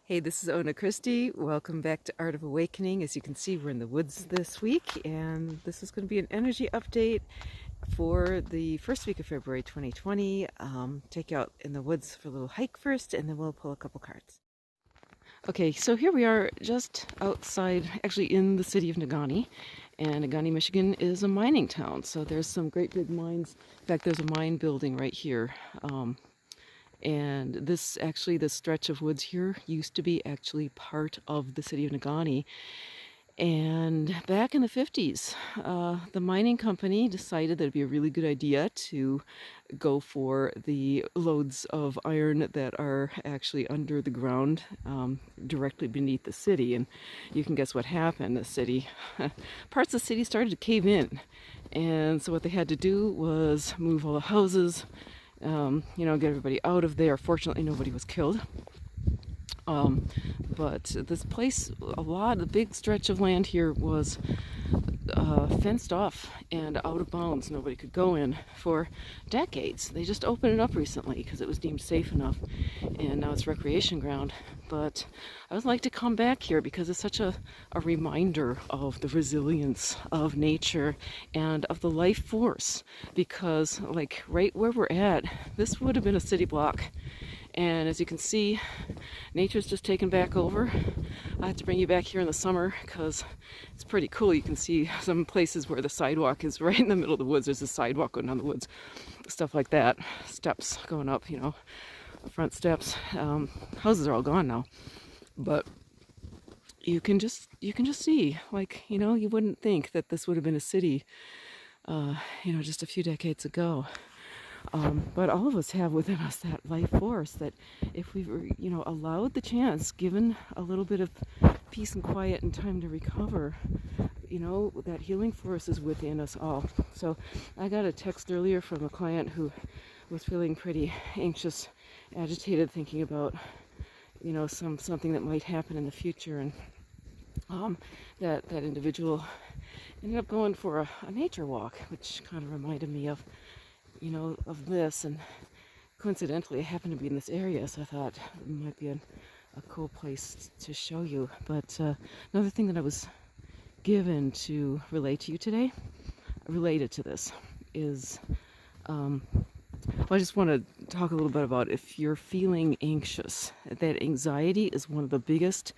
Hey, this is Ona Christie. Welcome back to Art of Awakening. As you can see, we're in the woods this week, and this is going to be an energy update for the first week of February 2020. Take you out in the woods for a little hike first, and then we'll pull a couple cards. Okay, so here we are just outside, actually in the city of Negaunee. And Negaunee, Michigan is a mining town, so there's some great big mines. In fact, there's a mine building right here. And this stretch of woods here used to be actually part of the city of Negaunee. And back in the 50s, the mining company decided that it'd be a really good idea to go for the lodes of iron that are actually under the ground, directly beneath the city. And you can guess what happened. Parts of the city started to cave in. And so what they had to do was move all the houses, get everybody out of there. Fortunately, nobody was killed. But this place, a big stretch of land here was fenced off and out of bounds. Nobody could go in for decades. They just opened it up recently because it was deemed safe enough, and now it's recreation ground. But I would like to come back here because it's such a reminder of the resilience of nature and of the life force, because like right where we're at, this would have been a city block. And as you can see, nature's just taken back over. I have to bring you back here in the summer because it's pretty cool. You can see some places where the sidewalk is right in the middle of the woods. There's a sidewalk going down the woods, stuff like that. Steps going up, front steps. Houses are all gone now, but you can just see, you wouldn't think that this would have been a city, just a few decades ago. But all of us have within us that life force that if we were, allowed the chance, given a little bit of peace and quiet and time to recover, that healing force is within us all. So I got a text earlier from a client who was feeling pretty anxious, agitated, thinking about, something that might happen in the future. And that individual ended up going for a nature walk, which kind of reminded me of this, and coincidentally I happened to be in this area, so I thought it might be a cool place to show you. But another thing that I was given to relate to you today, related to this, is I just want to talk a little bit about if you're feeling anxious. That anxiety is one of the biggest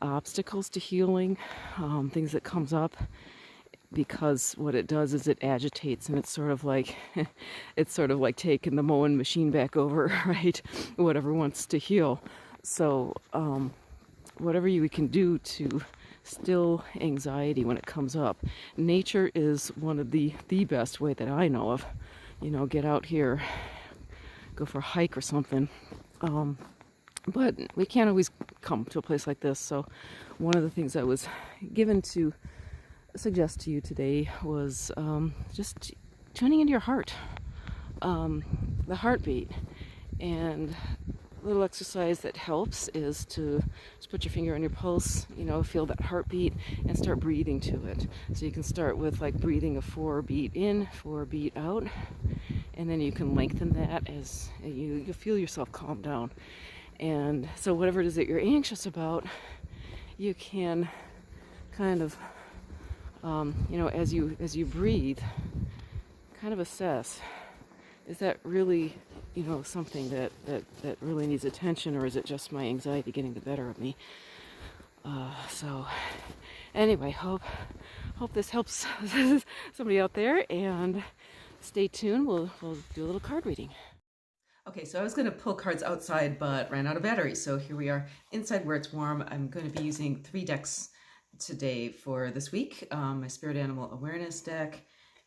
obstacles to healing, things that comes up, because what it does is it agitates, and it's sort of like taking the mowing machine back over, right? Whatever wants to heal. So whatever you can do to still anxiety when it comes up. Nature is one of the best way that I know of. Get out here, go for a hike or something. But we can't always come to a place like this. So one of the things I was given to suggest to you today was just tuning into your heart, the heartbeat. And a little exercise that helps is to just put your finger on your pulse, feel that heartbeat, and start breathing to it. So you can start with like breathing a 4 beat in, 4 beat out, and then you can lengthen that as you feel yourself calm down. And so whatever it is that you're anxious about, you can kind of as you breathe, kind of assess, is that really, something that really needs attention, or is it just my anxiety getting the better of me? So anyway, hope this helps somebody out there, and stay tuned. We'll do a little card reading. Okay, so I was going to pull cards outside, but ran out of batteries. So here we are inside where it's warm. I'm going to be using 3 decks today for this week. My Spirit Animal Awareness deck,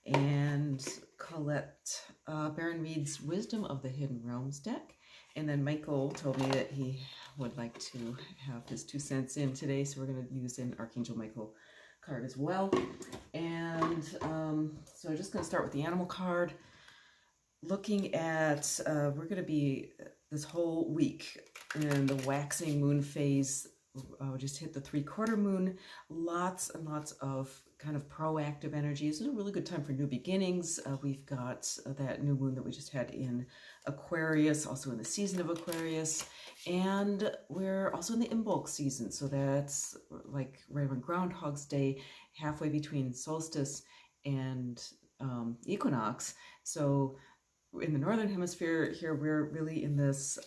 and Colette Baron Reed's Wisdom of the Hidden Realms deck. And then Michael told me that he would like to have his 2 cents in today, so we're going to use an Archangel Michael card as well. And so I'm just going to start with the animal card. Looking at, we're going to be this whole week in the waxing moon phase. Just hit the 3/4 moon. Lots and lots of kind of proactive energy. This is a really good time for new beginnings. We've got that new moon that we just had in Aquarius, also in the season of Aquarius, and we're also in the Imbolc season, so that's like right around Groundhog's Day, halfway between solstice and equinox. So in the northern hemisphere here, we're really in this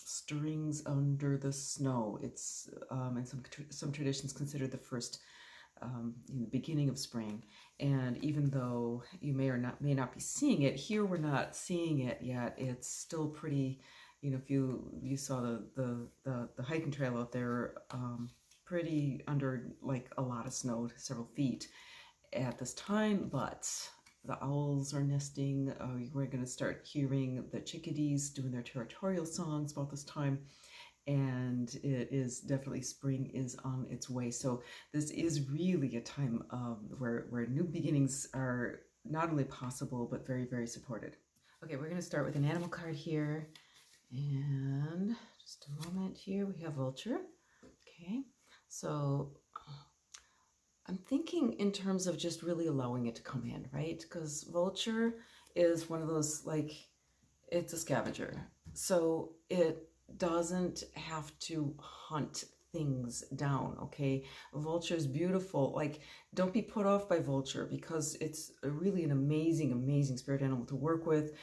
stirrings under the snow. It's in some traditions considered the first in the beginning of spring. And even though you may not be seeing it here, we're not seeing it yet. It's still pretty, you know, if you saw the hiking trail out there, pretty under like a lot of snow, several feet at this time, but the owls are nesting. We're going to start hearing the chickadees doing their territorial songs about this time. And it is definitely, spring is on its way. So this is really a time where new beginnings are not only possible, but very, very supported. Okay, we're going to start with an animal card here. And just a moment here, we have vulture. Okay, so I'm thinking in terms of just really allowing it to come in, right? Because vulture is one of those, like, it's a scavenger. So it doesn't have to hunt things down, okay? Vulture is beautiful. Like, don't be put off by vulture, because it's really an amazing, amazing spirit animal to work with.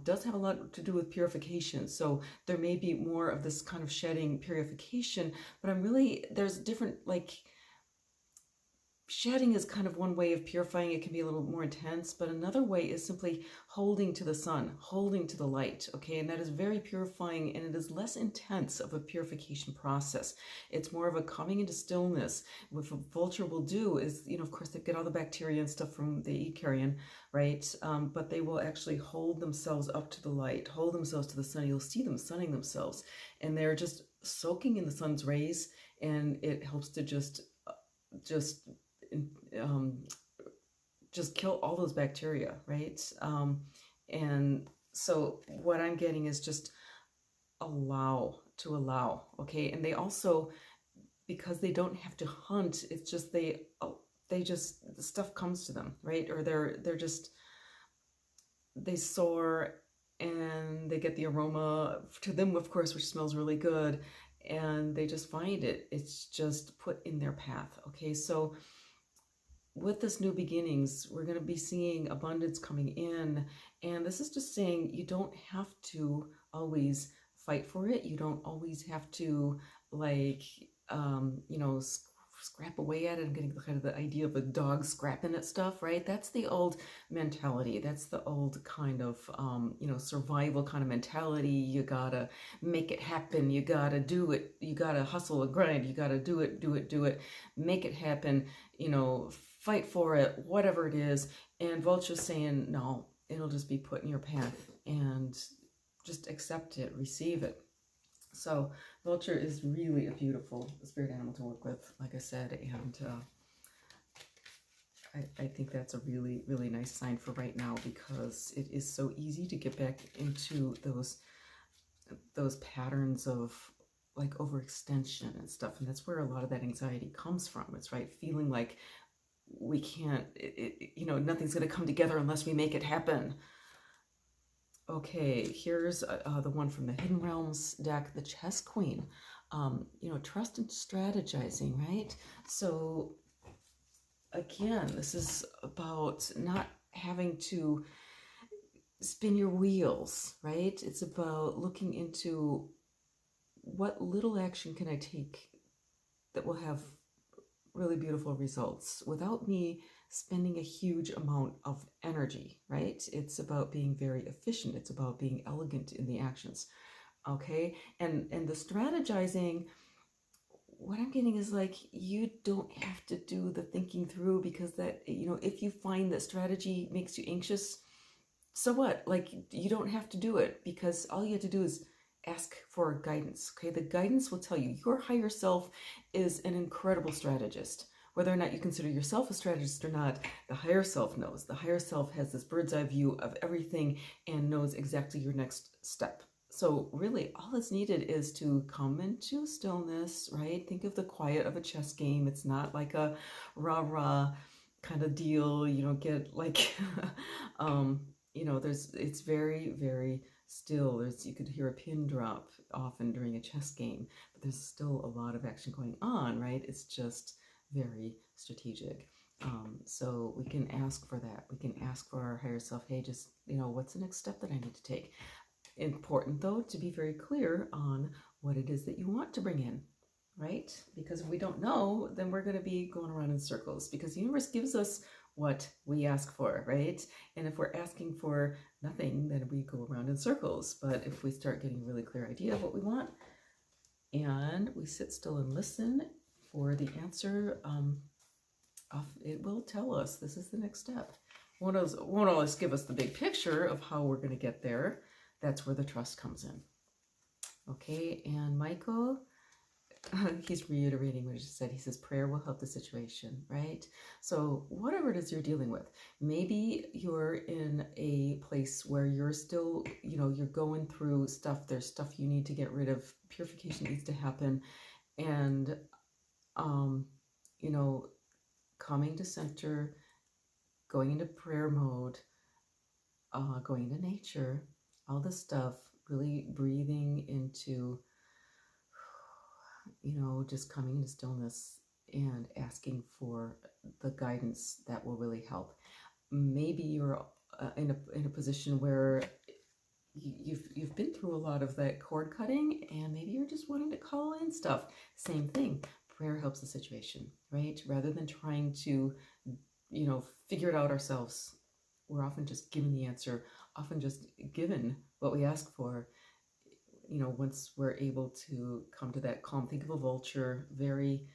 Does have a lot to do with purification. So there may be more of this kind of shedding purification, but there's different, like, shedding is kind of one way of purifying. It can be a little more intense, but another way is simply holding to the sun, holding to the light, okay? And that is very purifying, and it is less intense of a purification process. It's more of a coming into stillness. What a vulture will do is, you know, of course, they get all the bacteria and stuff from the eukaryon, right? But they will actually hold themselves up to the light, hold themselves to the sun. You'll see them sunning themselves, and they're just soaking in the sun's rays, and it helps to just kill all those bacteria, right? And so what I'm getting is just allow, okay? And they also, because they don't have to hunt, it's just the stuff comes to them, right? Or they soar, and they get the aroma to them, of course, which smells really good, and they just find it. It's just put in their path, okay? So with this new beginnings, we're going to be seeing abundance coming in, and this is just saying you don't have to always fight for it. You don't always have to, like, you know, scrap away at it. I'm getting kind of the idea of a dog scrapping at stuff, right? That's the old mentality. That's the old kind of, you know, survival kind of mentality. You gotta make it happen. You gotta do it. You gotta hustle and grind. You gotta do it, make it happen, you know, fight for it, whatever it is. And vulture's saying, no, it'll just be put in your path, and just accept it, receive it. So vulture is really a beautiful spirit animal to work with, like I said, and I think that's a really, really nice sign for right now, because it is so easy to get back into those patterns of, like, overextension and stuff, and that's where a lot of that anxiety comes from. It's right, feeling like we can't, you know, nothing's going to come together unless we make it happen. Okay, here's the one from the Hidden Realms deck, the Chess Queen. You know, trust and strategizing, right? So again, this is about not having to spin your wheels, right? It's about looking into what little action can I take that will have really beautiful results without me spending a huge amount of energy, right? It's about being very efficient. It's about being elegant in the actions, okay? And the strategizing, what I'm getting is, like, you don't have to do the thinking through, because that, you know, if you find that strategy makes you anxious, so what? Like, you don't have to do it, because all you have to do is ask for guidance, okay? The guidance will tell you. Your higher self is an incredible strategist. Whether or not you consider yourself a strategist or not, the higher self knows. The higher self has this bird's eye view of everything and knows exactly your next step. So really, all that's needed is to come into stillness, right? Think of the quiet of a chess game. It's not like a rah-rah kind of deal. You don't get, like, you know, it's very, very still, you could hear a pin drop often during a chess game, but there's still a lot of action going on, right? It's just very strategic. So we can ask for that. We can ask for our higher self, hey, just, what's the next step that I need to take? Important, though, to be very clear on what it is that you want to bring in, right? Because if we don't know, then we're going to be going around in circles, because the universe gives us what we ask for, right? And if we're asking for nothing, then we go around in circles. But if we start getting a really clear idea of what we want, and we sit still and listen for the answer, it will tell us this is the next step. Won't always give us the big picture of how we're going to get there. That's where the trust comes in. Okay, and Michael, he's reiterating what he just said. He says prayer will help the situation, right? So whatever it is you're dealing with, maybe you're in a place where you're still, you're going through stuff. There's stuff you need to get rid of. Purification needs to happen. And, coming to center, going into prayer mode, going into nature, all this stuff, really breathing into, just coming into stillness and asking for the guidance that will really help. Maybe you're in a position where you've been through a lot of that cord cutting, and maybe you're just wanting to call in stuff. Same thing. Prayer helps the situation, right? Rather than trying to, figure it out ourselves, we're often just given the answer, often just given what we ask for. Once we're able to come to that calm, think of a vulture very,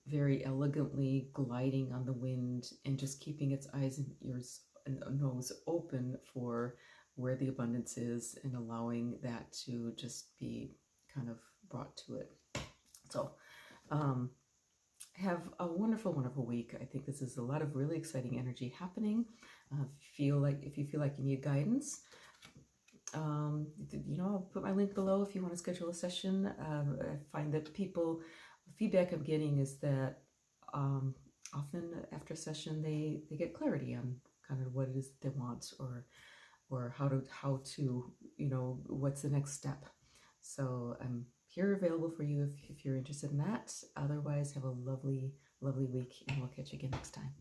very elegantly gliding on the wind and just keeping its eyes and ears and nose open for where the abundance is, and allowing that to just be kind of brought to it. So have a wonderful, wonderful week. I think this is a lot of really exciting energy happening. If you feel like you need guidance, I'll put my link below if you want to schedule a session. I find that the feedback I'm getting is that often after a session they get clarity on kind of what it is that they want, or how to what's the next step. So I'm here available for you if you're interested in that. Otherwise, have a lovely, lovely week, and we'll catch you again next time.